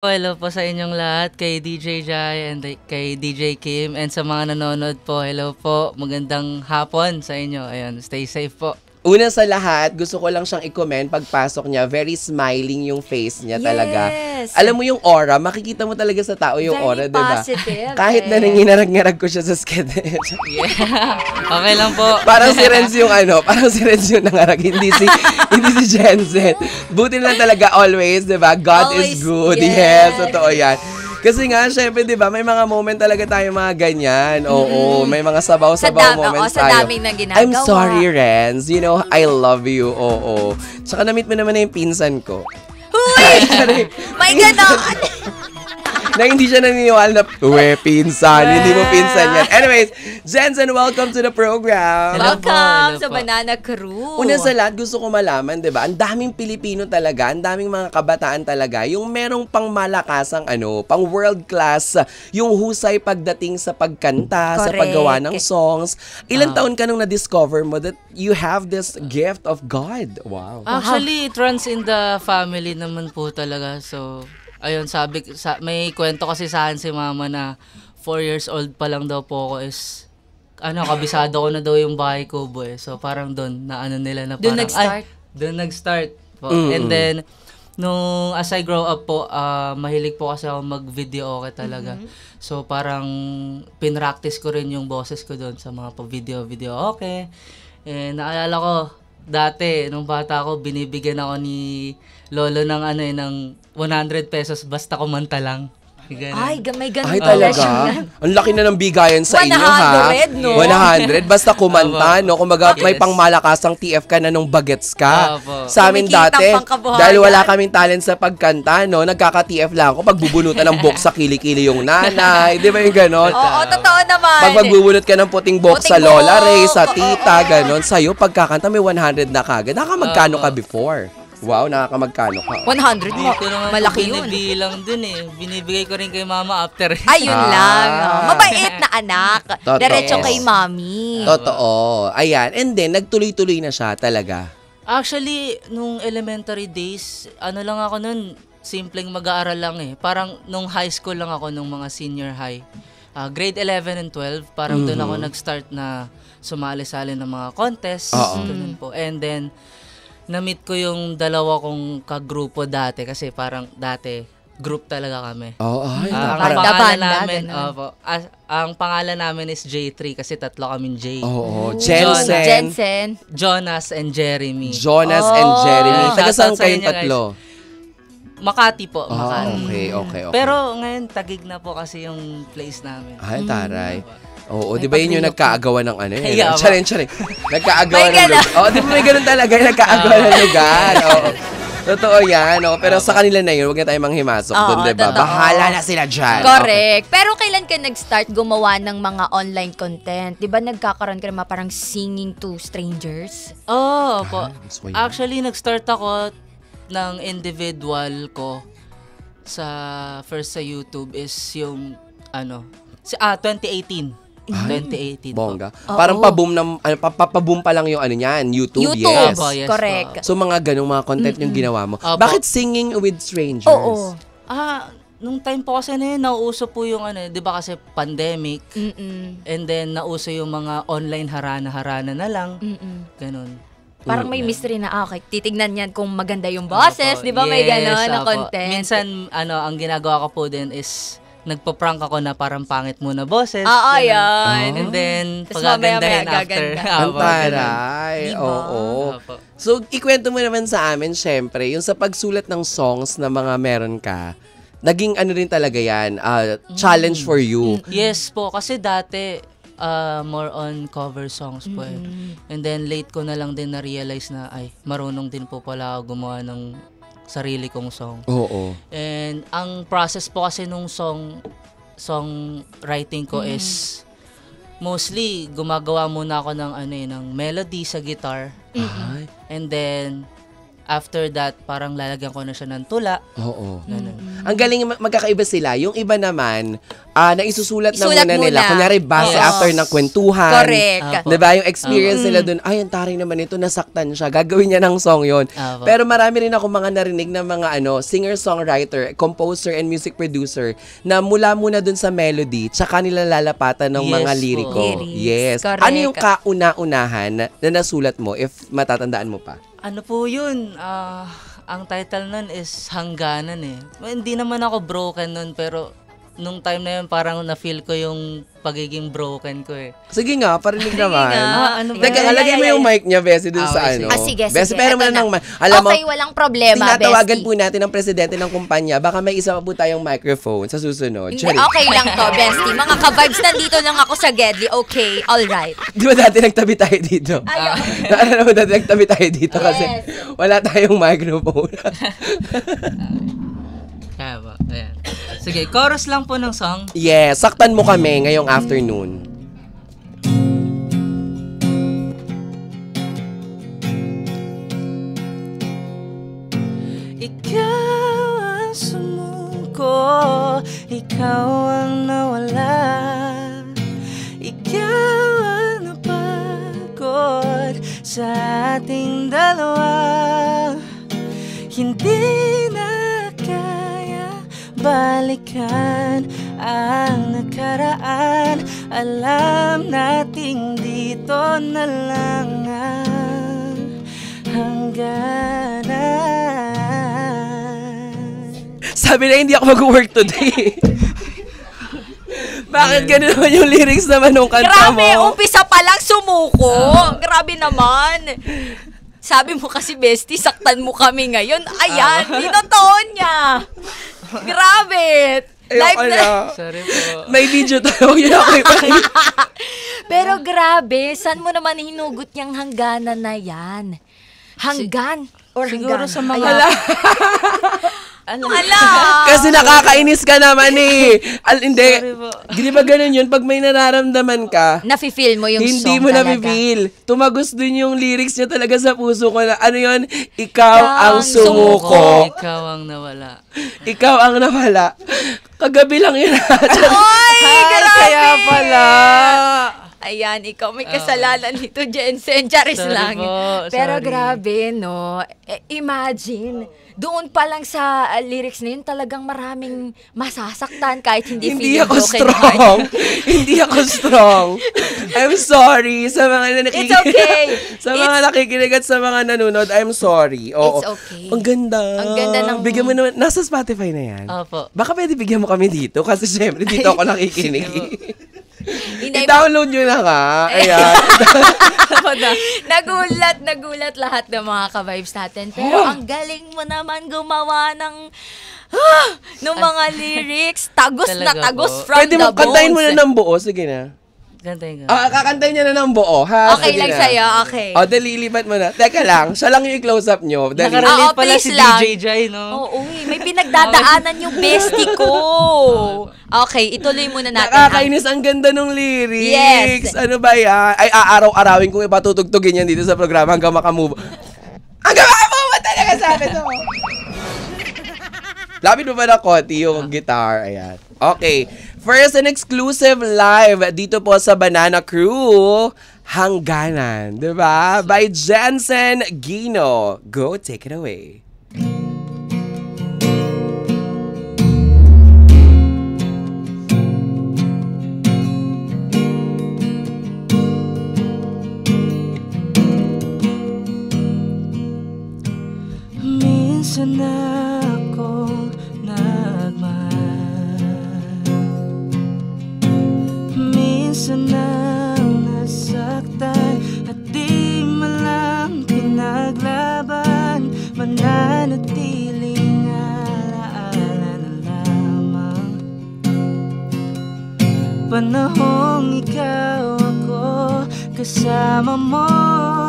Hello po sa inyong lahat, kay DJ Jai and kay DJ Kim, and sa mga nanonood po, hello po, magandang hapon sa inyo. Ayun, stay safe po. Una sa lahat, gusto ko lang siyang i-comment pagpasok niya. Very smiling yung face niya talaga. Yes. Alam mo yung aura, makikita mo talaga sa tao yung Very aura, diba? positive, Kahit na nanginarag-ngarag ko siya sa skete. Yeah. Okay lang po. Parang si Renz yung parang si Renz yung nangarag, hindi si Jensen. Buti lang talaga always, diba? God is Always, good. yes. Yes, totoo yan. Kasi nga, syempre, di ba, may mga moment talaga tayo mga ganyan. Oo, may mga sabaw-sabaw moments sa tayo. daming nang ginagawa. I'm sorry, Renz. You know, I love you. Oo. Tsaka na-meet mo naman na yung pinsan ko. Huy! May ganon! Na hindi siya naniniwala na, pinsan. Hindi mo pinsan yan. Anyways, Jensen, welcome to the program. Hello po, Welcome hello sa po. Banana Crew. Una sa lahat, gusto ko malaman, di ba? Ang daming Pilipino talaga, ang daming mga kabataan talaga, yung merong pang malakasang pang world class, yung husay pagdating sa pagkanta, sa Correct. paggawa ng songs. Ilang taon ka nung na-discover mo that you have this gift of God? Wow. Actually, it runs in the family naman po talaga. So, ayun, may kwento kasi sa akin si mama na 4 years old pa lang daw po ako is, kabisado ko na daw yung bahay ko, boy. So, parang doon, nila na Doon parang, nag-start? Doon nag-start po. And then, as I grow up po, mahilig po kasi ako mag-video okay talaga. So, parang pinractice ko rin yung boses ko doon sa mga video okay. And naalala ko, dati, nung bata ako, binibigyan ako ni lolo ng ng 100 pesos basta kumanta lang. Ganun. Ay, may ganon Ay, pala talaga? siya. Ang laki na ng bigayan sa inyo, ha? 100, no? 100? Basta kumanta, no? Kumbaga, may Yes. pangmalakasang TF ka na nung bagets ka. Opo. Sa amin Kumikita dati, pang kabuhayan. dahil wala kaming talent sa pagkanta, no? Nagkaka-TF lang ako. Pagbubunutan ng box sa kilikili yung nanay. Di ba yung ganon? Oo, totoo naman. Pag magbubunot ka ng puting box sa Puting Lola buhok. Ray, sa tita, ganon. Sa'yo, pagkakanta, may 100 na kagad. Nakamagkano ka before? Wow, nakakamagkano ka? 100 Hindi mo. ko naman Malaki yun. binibilang dun eh. Binibigay ko rin kay mama after. Ayun lang. Mabait na anak. Totoo. Diretso kay mami. Totoo. Ayan. And then, nagtuloy-tuloy na siya talaga. Actually, nung elementary days, lang ako nun, simpleng mag-aaral lang eh. Parang nung high school lang ako, nung mga senior high. Grade 11 and 12, parang doon ako nag-start na sumali-sali ng mga contest. Ganun po. And then, na-meet ko yung dalawa kong kagrupo dati kasi parang dati, group talaga kami. Oh, ay. Ang Banda, pangalan banda, namin, ganun. ang pangalan namin is J3 kasi tatlo kaming J. Oo. Jensen. Jensen. Jonas and Jeremy. Jonas and Jeremy. Yeah. Taga saan Shoutout sa kayong inyo, guys. tatlo? Makati po, Makati. Okay. Pero ngayon, Tagig na po kasi yung place namin. Ay, taray. Oo, di ba yun yung nagkaagawa ng Yeah, Charing. Nagkaagawa May ng ganun. lugar. Oo, di ba may ganun talaga yung nagkaagawa ng lugar. Oo. Totoo yan. Pero sa kanila na yun, huwag na tayong manghimasok doon, Oo, di ba? totoo. Bahala na sila dyan. Correct. Pero kailan ka nag-start gumawa ng mga online content? Di ba nagkakaroon ka naman parang singing to strangers? Oo po. gusto ko yun. Actually, nag-start ako ng individual ko first sa YouTube is yung 2018. 2018 po. Bongga. Parang pa-boom pa lang yung niyan, YouTube, yes. Opo, yes Correct. So mga ganong mga content yung ginawa mo. Opo. Bakit singing with strangers? Oo. Nung time po kasi nauuso po yung di ba kasi pandemic, and then nauso yung mga online harana-harana na lang, ganun. Parang may mystery na, okay, titignan yan kung maganda yung boses, di ba may gano'n na opo. content? Minsan, ang ginagawa ko po din is, nagpa-prank ako na parang pangit muna boses. Oo, ganun. yan. And then, Tas pagagandahin mamaya-maya after. gaganda. Ang Opo, ganun. taray. Diba? Oo. Opo. So, ikwento mo naman sa amin, syempre, yung sa pagsulat ng songs na mga meron ka, naging rin talaga yan, challenge for you. Yes po, kasi dati, more on cover songs po eh. And then, late ko na lang din na-realize na, marunong din po pala ako gumawa ng sarili kong song. Oo. And ang process po kasi nung song writing ko is mostly gumagawa muna ako ng ng melody sa guitar. Ay. And then after that, parang lalagyan ko na siya ng tula. Oo. Ganun. Ang galing, magkakaiba sila. Yung iba naman, naisusulat na Isulat muna nila. muna. Kunyari, base Yes. after ng kwentuhan. Correct. Apo. Diba? Yung experience nila dun, ay, ang taray naman ito, nasaktan siya. Gagawin niya ng song yon. Apo. Pero marami rin ako mga narinig na mga singer-songwriter, composer, and music producer na mula muna dun sa melody, tsaka nila lalapatan ng Yes mga po. liriko. Lyrics. Yes. Correct. Ano yung kauna-unahan na nasulat mo, if matatandaan mo pa? Ano po yun? Ang title nun is Hangganan eh. Hindi naman ako broken nun, pero nung time na yun, parang na-feel ko yung pagiging broken ko eh. Sige nga, parinig naman. Ano ba? Teka, alagay mo yung mic niya, Bessie, dun sa sige. ano. Sige, Bessie, sige. pero mo Eto na na. ng mic. Alam mo, Okay, walang problema, tinatawagan bestie. po natin ang presidente ng kumpanya. Baka may isa pa po tayong microphone sa susunod. Hindi, Charing. okay lang to, bestie. Mga ka-vibes, nandito lang ako sa Gedli. Okay, alright. Di ba dati nagtabi tayo dito? Ayun. Naalala mo dati nagtabi tayo dito kasi Yes. wala tayong microphone. Kaya ba? Ayan. Sige, chorus lang po ng song. Yes, saktan mo kami ngayong afternoon. Ikaw ang sumuko, ikaw ang nawala, ikaw ang napagod sa ating dalawa. Hindi na kaya balikan ang nakaraan. Alam nating dito na lang ang hangganan. Sabi na hindi ako mag-work today. Bakit ganun naman yung lyrics naman nung kanta mo? Grabe, umpisa pa lang sumuko. Grabe naman. Sabi mo kasi, bestie, saktan mo kami ngayon. Ayan, tinotoo niya. Grabe. Live Ayoko na. na. Sorry po. May video tayo. Yun ako ipakita. Pero grabe, saan mo naman hinugot yung hangganan na yan? Hanggan? Or Siguro hanggan? sa mga... Ala! Kasi nakakainis ka naman eh. Hindi. Sorry po. Di ba ganun yun? Pag may nararamdaman ka, Nafe-feel mo yung hindi song mo talaga. na-feel. Tumagos dun yung lyrics niya talaga sa puso ko na ano yun? Ikaw ang Ang sumuko. Ikaw ang nawala. Ikaw ang nawala. Kagabi lang yun. Ay, grabe! Kaya pala. Ayan, ikaw may kasalanan nito, Jensen. Charis Sorry lang. po, Pero sorry. grabe, no? Imagine, doon pa lang sa lyrics na yun, talagang maraming masasaktan kahit hindi Hindi feeling ako broken strong. heart. Hindi ako strong. I'm sorry sa mga nakikinig. It's okay. Sa mga nakikinig at sa mga nanonood, I'm sorry. Oo. It's okay. Ang ganda. Ang ganda ng- Bigyan mo naman. Nasa Spotify na yan. Opo. Baka pwede bigyan mo kami dito kasi syempre dito ako nakikinig. Inay- I-download nyo na nga. Ayan. nagulat lahat ng mga ka-vibes natin. Pero Oh. ang galing mo naman gumawa ng ng mga lyrics. Tagos na Talaga tagos po. from Pwede the mo, kantayin mo na bones. ng buo. Sige na. Gantayin ka. Kakantayin niya na ng buo, ha? Okay Sige lang na. sa'yo, okay. O, lilipat mo na. Teka lang, siya lang yung i-close up nyo. Dali. Nakarelate Oo, pala please si lang. DJ Jai, no? Oo, may pinagdadaanan yung bestie ko. Okay, ituloy muna natin. Nakakainis, ang ganda ng lyrics. Yes. Ano ba yan? Ay, aaraw-arawin kong ipatutugtugin yan dito sa programa hanggang makamove. Hanggang makamove talaga sabi to. Lapit mo ba na konti yung guitar? Ayan. Okay. First and exclusive live dito po sa Banana Crew, Hangganan. Diba? By Jensen Gino. Go, take it away. Minsan akong nagmahal, minsan nang nasaktan, at di malang pinaglaban. Mananatiling alaala na lamang panahong ikaw ako, kasama mo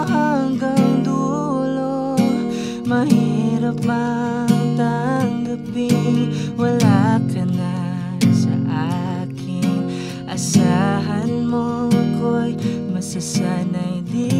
hanggang dulo. Mahirap mang tanggapin wala ka na sa akin. Asahan mo ako'y masasanay din.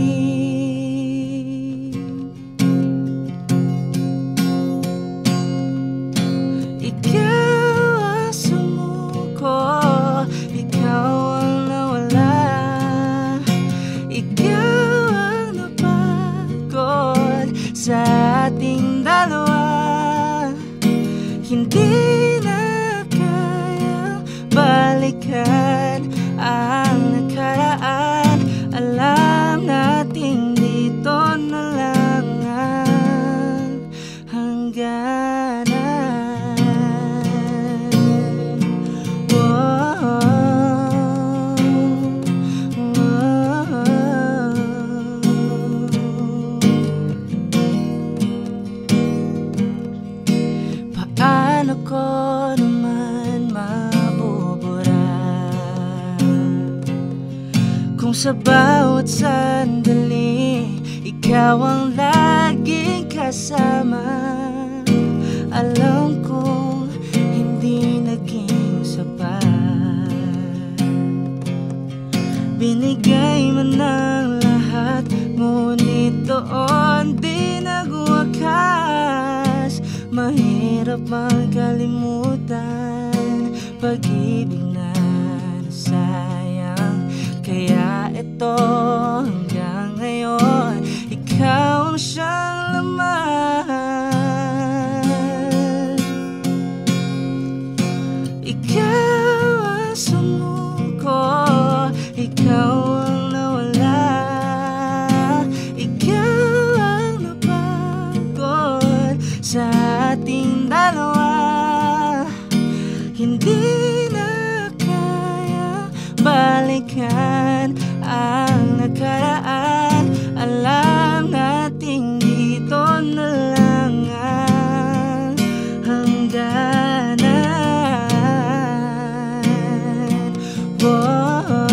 sa bawat sandali, ikaw ang laging kasama. Alam kong hindi naging sapat. Binigay mo ng lahat, ngunit doon di nagwakas. Mahirap magkalimutan pag-ibig na nasayang. Kaya ito hanggang ngayon, ikaw ang siyang laman. Ikaw ang sumuko, ikaw ang nawala. Ikaw ang napagod sa ating dalawa. Hindi na kaya balikan ang nakaraan. Alam nating dito na lang ang hangganan. Whoa,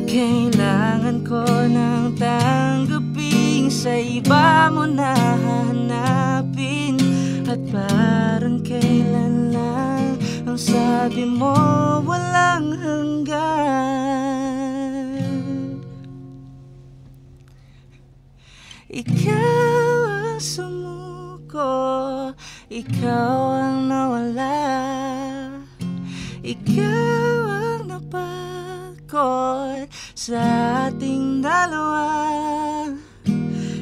kailangan ko ng tanggapin, sa iba mo na hanapin. At parang kailan lang ang sabi mo walang hanggan. Ikaw ang sumuko, ikaw ang nawala. Ikaw ang napagod sa ating dalawa.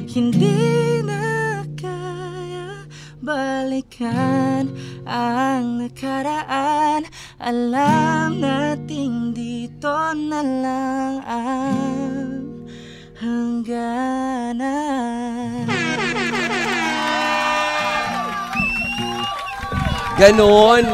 Hindi na kaya balikan ang nakaraan. Alam nating dito na lang ang hangganan. Ganon.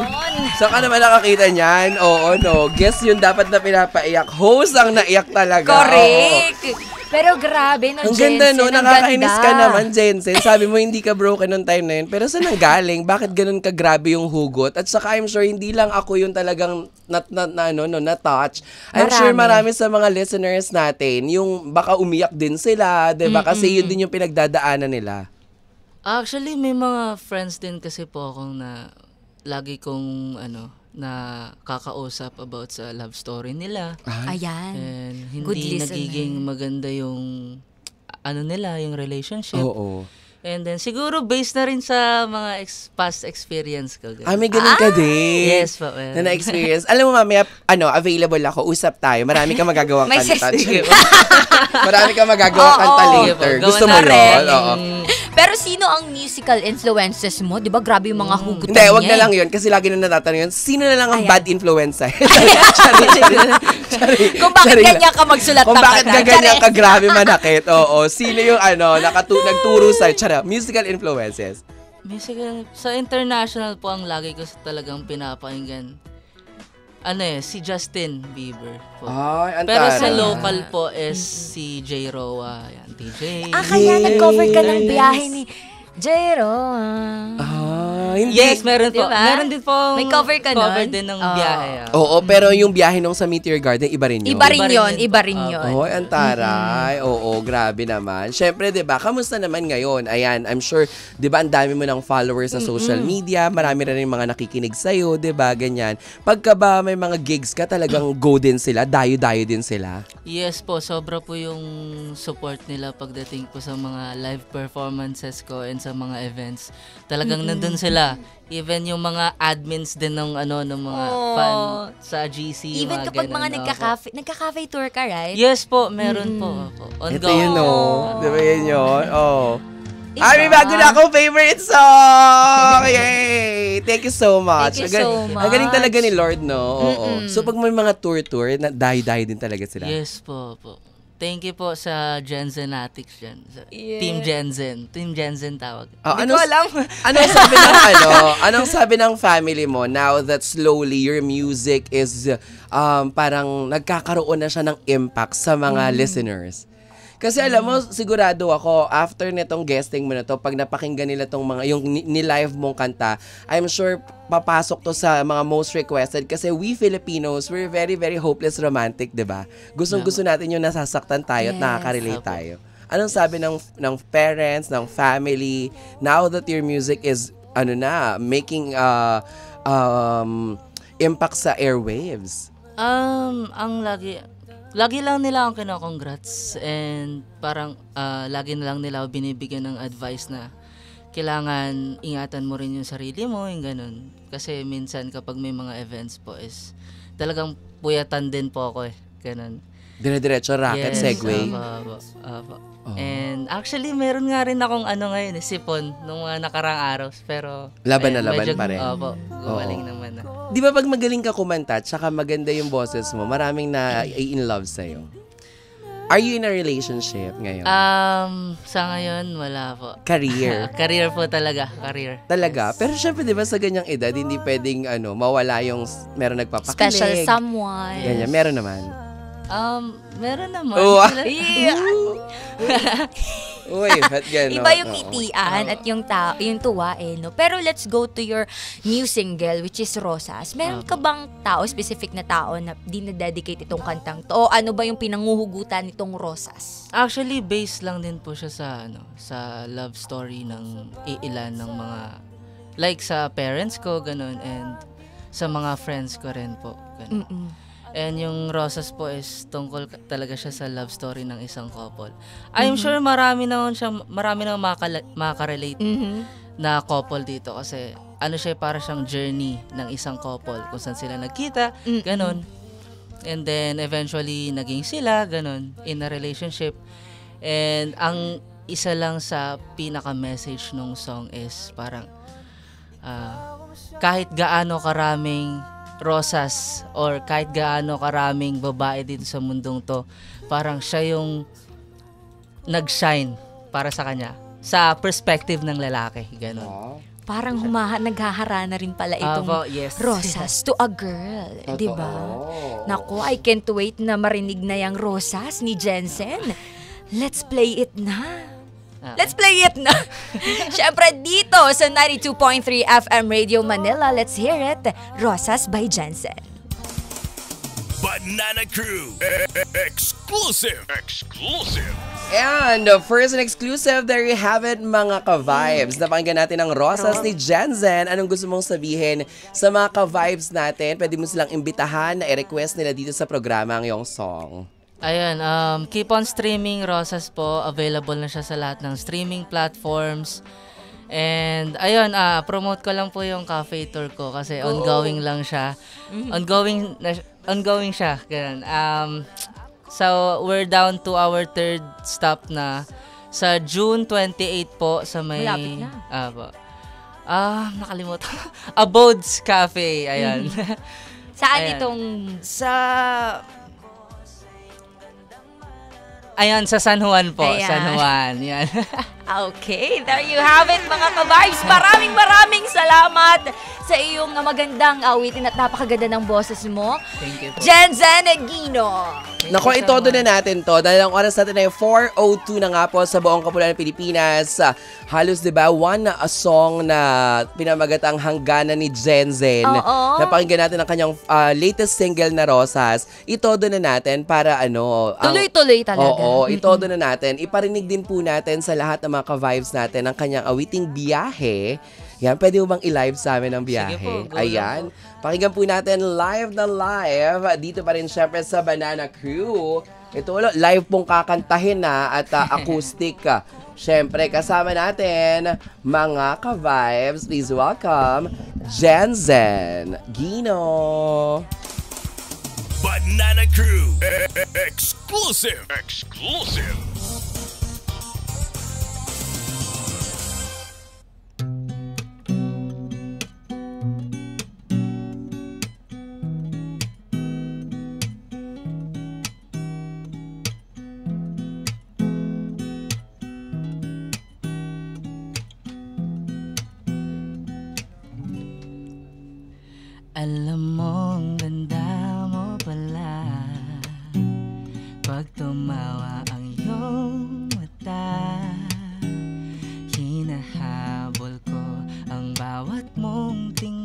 Saan ka naman nakakita niyan? Oo, no. Guess yun dapat na pinapaiyak. Host ang naiyak talaga. Correct. Pero grabe, no, Ang Jensen, ganda, no? ang Nakakainis ganda. ka naman, Jensen. Sabi mo, hindi ka broken nung time na yun. Pero saan ang galing? Bakit ganun ka grabe yung hugot? At saka, I'm sure, hindi lang ako yung talagang na-touch. I'm sure marami sa mga listeners natin, yung baka umiyak din sila, diba? Kasi yun din yung pinagdadaanan nila. Actually, may mga friends din kasi po akong na lagi kong na kakausap about sa love story nila. Ayan. And Good hindi listener. nagiging maganda yung nila, yung relationship. Oo. And then siguro based na rin sa mga past experience ko. Ah, may ganun ka din. Yes po. Well. Na na-experience. Alam mo, mamaya, available ako. Usap tayo. Marami kang magagawang May kanta. session. Marami kang magagawang kanta Oo. later. Sige po, Gusto mo gawan yun? na rin. Oo. Pero sino ang musical influences mo? Di ba grabe yung mga hugutan Hindi, niya? wag na lang yun. Kasi lagi na natatanong yun. Sino na lang ang Ayan. bad influencer? Kung bakit ganyan ka magsulat Kung ng bakit kanta. ka ganyan Charis. ka grabe manakit. Oo. Sino yung nagturo sa'yo? Musical influences. Musical, sa international po ang lagi ko talagang pinapakinggan. Si Justin Bieber po. Ay, Pero antara. sa local po is si J. Roa, yan, TJ. Kaya nag-cover ka ng biyahe ni Jero. Hindi. Yes, meron po. Diba? Meron din po. May cover ka nun? Cover din ng biyahe. Oo, pero yung biyahe nung sa Meteor Garden, iba rin yun. Iba rin yun. din Iba po. rin yun. Oh, ang taray. Oo, grabe naman. Syempre, 'di ba? Kamusta naman ngayon? Ayan, I'm sure 'di ba ang dami mo ng followers sa social media, marami rin mga nakikinig sa iyo, 'di ba? Ganyan. Pagka ba may mga gigs ka, talagang go din sila, dayo-dayo din sila. Yes po, sobra po yung support nila pagdating po sa mga live performances ko and sa mga events. Talagang nandun sila. Even yung mga admins din ng mga fan sa GC. Even kapag ganun, mga opo. nagka-cafe tour ka, right? Yes po, meron po. Ito Ongoing. yun, oh. 'Di ba yun yun? Oh. Ay, may bago na akong favorite song! Yay! Thank you so much. Thank you so much. Ang galing talaga ni Lord, no? Oo. So, pag may mga tour, dayo-dayo din talaga sila. Yes po. Thank you po sa Genzenatics dyan. Yeah. Team Genzen. Team Genzen tawag. Oh, Hindi ko alam. Anong sabi ng family mo now that slowly your music is parang nagkakaroon na siya ng impact sa mga listeners? Kasi alam mo, sigurado ako, after nitong guesting mo na to, pag napakinggan nila tong mga, yung ni-live mong kanta, I'm sure papasok to sa mga most requested kasi we Filipinos, we're very, very hopeless romantic, di ba? Gustong-gusto natin yung nasasaktan tayo at nakaka-relate tayo. Anong sabi ng parents, ng family, now that your music is, making impact sa airwaves? Ang lagi lang nila akong kino-congrats and parang lagi na lang nila ako binibigyan ng advice na kailangan ingatan mo rin yung sarili mo, yung ganun. Kasi minsan kapag may mga events po is talagang puyatan din po ako ganun. Dire-diretso, rocket, segue. Apo. And actually, meron nga rin akong ngayon, sipon, nung mga nakarang araw. Pero, laban pa rin. Opo, gumaling naman na. Di ba pag magaling ka kumanta, tsaka maganda yung boses mo, maraming na in love sa'yo? Are you in a relationship ngayon? Sa ngayon, wala po. Career? Career po talaga, career. Talaga? Pero syempre, di ba sa ganyang edad, hindi pwedeng mawala yung meron nagpapakilig. Special someone. Ganyan, meron naman. Meron naman. Uy, ba't gano'n? Iba yung ngitian at yung tuwa no? Pero let's go to your new single, which is Rosas. Meron ka bang specific na tao na dinededicate itong kantang to? O ano ba yung pinanguhugutan nitong Rosas? Actually, based lang din po siya sa love story ng iilan ng mga, like sa parents ko, ganun, and sa mga friends ko rin po. Ganun. And yung Rosas po is tungkol talaga siya sa love story ng isang couple. I'm sure marami na makarelate na couple dito kasi siya para siyang journey ng isang couple kung saan sila nagkita, ganun. And then eventually naging sila, ganun, in a relationship. And ang isa lang sa pinaka-message ng song is parang kahit gaano karaming rosas or kahit gaano karaming babae dito sa mundong to, parang siya yung nag-shine para sa kanya sa perspective ng lalaki, ganun. Parang naghaharana rin pala itong Rosas to a girl, di ba? Naku, I can't wait na marinig na yung Rosas ni Jensen. Let's play it na. Let's play it na. Siyempre dito sa 92.3 FM Radio Manila, let's hear it. Rosas by Jensen. Banana Crew. Exclusive. And first and exclusive, there you have it, mga ka-vibes. Napakinggan natin ang Rosas ni Jensen. Anong gusto mong sabihin sa mga ka-vibes natin? Pwede mo silang imbitahan na i-request nila dito sa programa ang iyong song. Ayun, keep on streaming Rosas po. Available na siya sa lahat ng streaming platforms. And ayun, promote ko lang po yung cafe tour ko kasi ongoing lang siya. Ongoing siya. Ganun. So we're down to our third stop na sa June 28 po sa may... Malapit na. Nakalimutan. Abodes Cafe. Ayan. Saan Ayan. itong... Ayan, sa San Juan po. Ayan. San Juan. Yan. Okay, there you have it, mga ka-vibes. Maraming salamat sa iyong magandang awitin at napakaganda ng boses mo. Thank you po. Jensen Gino. Nako, itodo na natin to. Dahil ang oras natin ay 4:02 na nga po sa buong kapuluan ng Pilipinas. Halos, di ba, a song na pinamagatang Hangganan ni Jensen. Napakinggan natin ang kanyang latest single na Rosas. Itodo na natin para Tuloy-tuloy talaga. Oo, itodo na natin. Iparinig din po natin sa lahat ng mga ka-vibes natin ang kanyang awiting Biyahe. Yan, pwede mo bang i-live sa amin ang Biyahe? Sige po, go Ayan. Pakinggan po natin live na live. Dito pa rin syempre sa Banana Crew. Ito, live pong kakantahin na at acoustic. Syempre, kasama natin mga ka-vibes. Please welcome Jensen Gino. Banana Crew. Exclusive. Alam mong ganda mo pala pag tumawa ang iyong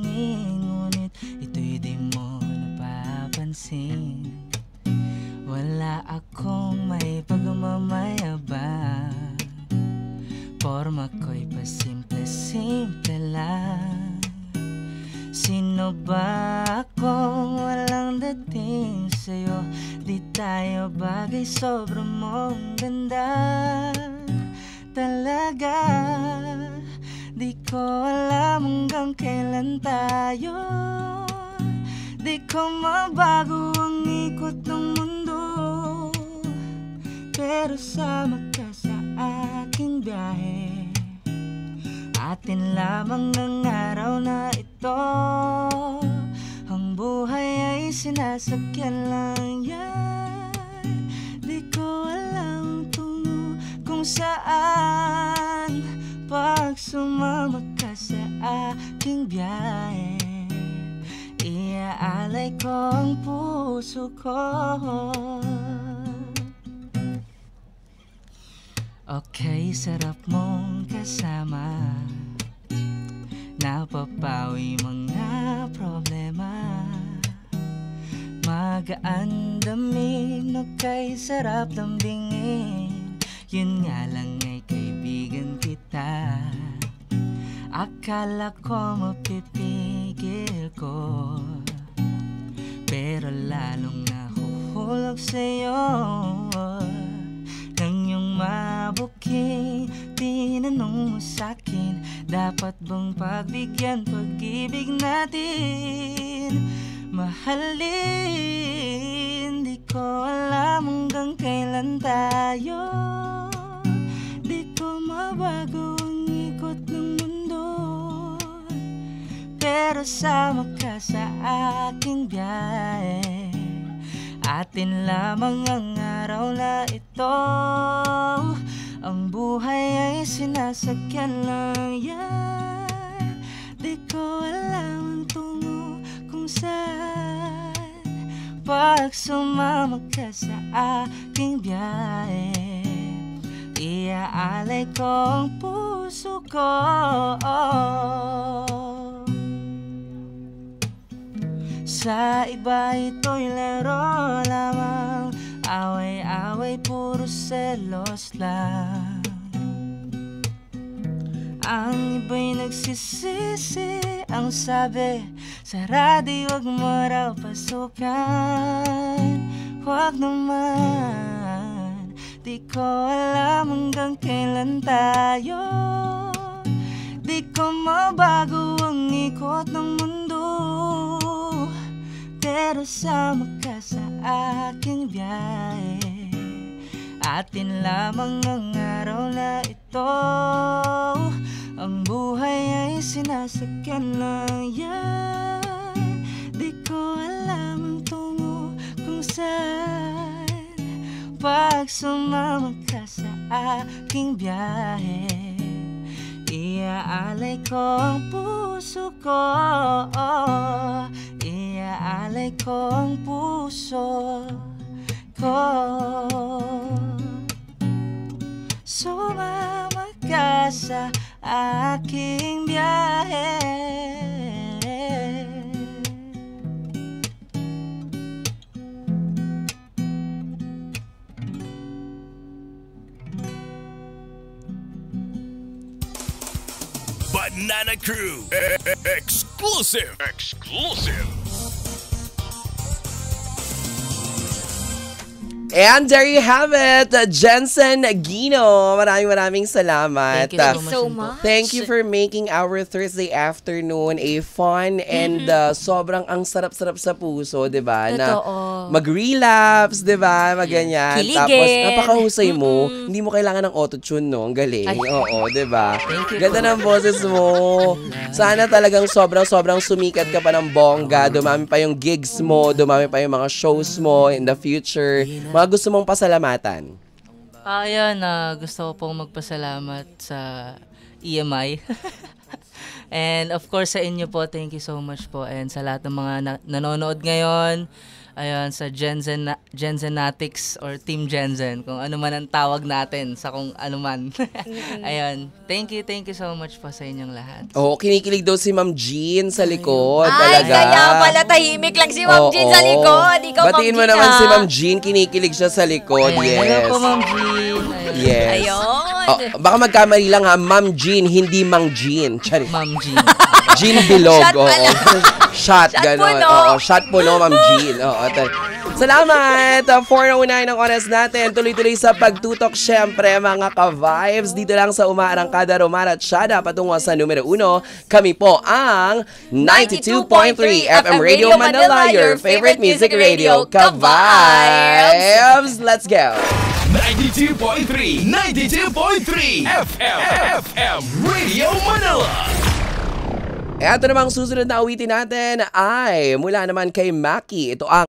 tingin, ngunit ito'y di mo napapansin. Wala akong may pagmamayabang, forma ko'y pasimple-simple lang. Sino ba akong walang dating sa'yo? Di tayo bagay, sobrang mong ganda talaga. Di ko alam hanggang kailan tayo. Di ko mabago ang ikot ng mundo, pero sama ka sa aking biyahe. Atin lamang ang araw na ito, ang buhay ay sinasakyan lang yan. Di ko alam tungo kung saan, pag sumama ka sa aking biyahe. Iaalay ko ang puso ko. Okay, sarap mong kasama, napapawi mga problema. Magaan daming, okay, sarap lambingin. Yun nga lang ay kaibigan kita. Akala ko mapipigil ko, pero lalong nahuhulog sa'yo. Nang yung mabuking tinanong mo sa'kin, dapat bang pagbigyan pag-ibig natin? Mahalin, di ko alam hanggang kailan tayo. Di ko mabago ang ikot ng mundo, pero sama ka sa aking biyahe. Atin lamang ang araw na ito, ang buhay ay sinasakyan lang yan. Di ko alam ang tungo kung saan, pag sumama ka sa aking biyahe. Iaalay ko ang puso ko. Sa iba ito'y laro lamang, away-away puro selos lang. Ang iba'y nagsisisi, ang sabi sa radyo, wag mo raw pasukan. Wag naman, di ko alam hanggang kailan tayo. Di ko mabago ang ikot ng mundo, pero sama ka sa aking biyahe. Atin lamang ang araw na ito, ang buhay ay sinasakyan lang yan. Di ko alam ang tungo kung saan, pag sumama ka sa aking biyahe. Iaalay ko ang puso ko, iaalay ko ang puso ko. Sumama ka sa aking biyahe. Banana Crew exclusive. And there you have it, Jensen Gino. Maraming salamat. Thank you so much. Thank you for making our Thursday afternoon a fun and sobrang ang sarap-sarap sa puso, 'di ba? Na mag-relapse, 'di ba? Maganyan. Kiligin. Tapos napakahusay mo. Hindi mo kailangan ng auto-tune, no? Ang galing. Oo, 'di ba? Ganda ng boses mo. Sana talagang sobrang sumikat ka pa ng bongga. Dumami pa yung gigs mo, dumami pa yung mga shows mo in the future. Mga gusto mong pasalamatan? Ayan, gusto ko pong magpasalamat sa EMI. And of course sa inyo po, thank you so much po. And sa lahat ng mga nanonood ngayon, ayun, sa Genzenatics or Team Genzen, kung ano man ang tawag natin sa kung ano man. Ayun, thank you so much po sa inyong lahat. Oo, kinikilig daw si Ma'am Jean sa likod. Ay, talaga. kaya pala tahimik lang si Ma'am Jean sa likod. Ikaw, Batiin mo Ma'am Jean, naman si Ma'am Jean, kinikilig siya sa likod. Ayun, Yes. hello po Ma'am Jean. Ayun. Yes. Ayun. Oh, baka magkamali lang ha, Ma'am Jean, hindi Mang Jean. Charis. Ma'am Jean. Jean Bilog. Shot pala. Shot, gano'n. puno. Oo, shot puno, Ma'am Jean. Oo, salamat! 4:09 ang oras natin. Tuloy-tuloy sa pagtutok, syempre, mga ka-vibes. Dito lang sa Umaarangkada, Romar at Shada, patungo sa numero 1. Kami po ang 92.3 FM Radio Manila, your favorite music radio, ka-vibes. Let's go! 92.3 FM Radio Manila. Eto namang susunod na awitin natin ay mula naman kay Maki. Ito ang